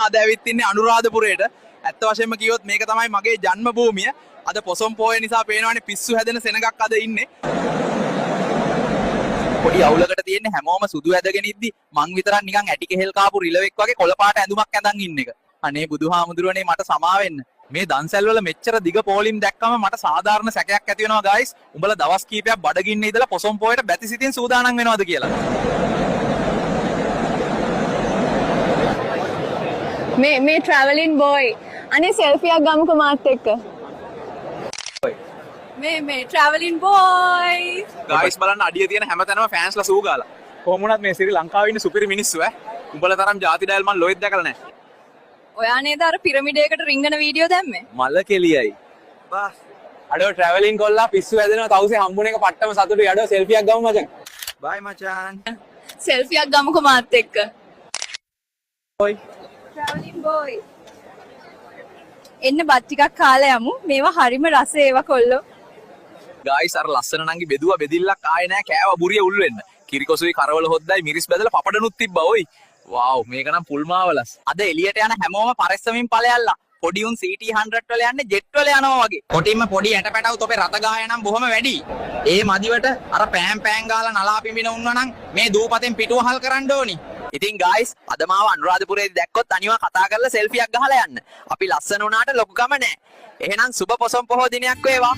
අද ඇවිත් ඉන්නේ අනුරාධපුරයට. ඇත්ත වශයෙන්ම කිව්වොත් මේක තමයි මගේ ජන්ම භූමිය. අද පොසොන් පෝය නිසා පේනවනේ පිස්සු හැදෙන සෙනගක් අද ඉන්නේ. පොඩි අවුලකට තියෙන්නේ හැමෝම සුදු ඇදගෙන ඉද්දි මං විතරක් නිකන් ඇටි කෙහෙල් කාපු රිලෙවෙක් වගේ කොළ පාට ඇඳුමක් ඇඳන් ඉන්න එක. අනේ බුදුහාමුදුරුවනේ මට සමා වෙන්න. මේ දන්සැල් වල මෙච්චර දිග පෝලිම් දැක්කම මට සාධාරණ සැකයක් ඇති වෙනවා ගයිස්. උඹලා දවස් කීපයක් බඩගින්න ඉඳලා පොසොන් පෝයට බැතිසිතින් සූදානම් වෙනවද කියලා. මේ traveling boy අනේ selfie එකක් ගමුකෝ මාත් එක්ක මේ traveling boy ගයිස් බලන්න අඩිය තියෙන හැමතැනම ෆෑන්ස්ලා සූ ගාලා. කොහොම වුණත් මේ ශ්‍රී ලංකාවේ ඉන්න සුපිරි මිනිස්සු උඹලා තරම් ಜಾති ඩයල් මන් ලොයිත් දැකලා නැහැ. ඔයා නේද අර පිරමිඩයකට රිංගන වීඩියෝ දැම්මේ? මල කෙලියයි. බා අඩෝ ට්‍රැවලින් කොල්ලා පිස්සු හැදෙනවා තවුසේ හම්බුන එක පට්ටම සතුටුයි. අඩෝ සෙල්ෆි එකක් ගමු මචං. බයි මචාන්. selfie එකක් ගමුකෝ මාත් එක්ක ඔයි traveling boy එන්න බත් ටිකක් කාලා යමු. මේවා හරිම රස ඒවා කොල්ලෝ. ගයිස් අර ලස්සන නංගි බෙදුවා බෙදිල්ලක් ආයේ නැහැ කෑවා බුරිය උල් වෙන්න. කිරිකොසුයි කරවල හොද්දයි මිරිස් බැදලා පපඩනුත් තිබ්බා ඔයි. වාව් මේක නම් පුල්මාවලස්. අද එළියට යන හැමෝම පරිස්සමින් ඵලයල්ලා. පොඩි උන් CT100 වල යන්නේ ජෙට් වල යනවා වගේ. කොටින්ම පොඩි ඇටපැටව තොපේ රත ගාය නම් බොහොම වැඩි. ඒ මදිවට අර පෑම් ගාලා නලා පිඹින උන්නා නම් මේ දූපතෙන් පිටුවහල් කරන්න ඕනි. ඉතින් ගයිස් අද මාව අනුරාධපුරේදී දැක්කොත් අනිවා කතා කරලා සෙල්ෆි එකක් ගහලා යන්න. අපි ලස්සන උනාට ලොකුකම නැහැ. එහෙනම් සුබ පොසොන් පොහෝ දිනයක් වේවා.